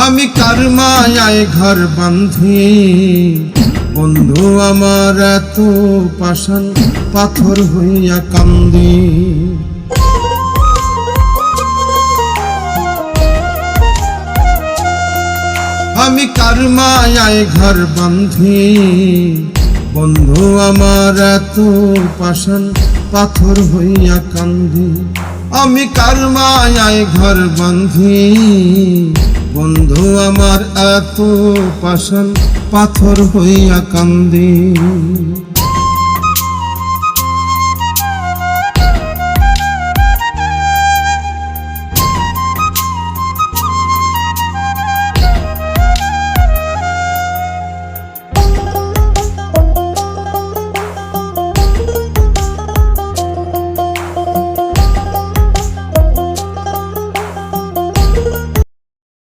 আমি কার মায়ায় ঘর বাঁধি, বন্ধু আমার এত পাষাণ পাথর হইয়া কান্দি। আমি কার মায়ায় ঘর বাঁধি, বন্ধু আমার এত পাষাণ পাথর হইয়া কান্দি। আমি কার মায়ায় ঘর বাঁধি, বন্ধু আমার এত পাষাণ পাথর হইয়া কান্দি।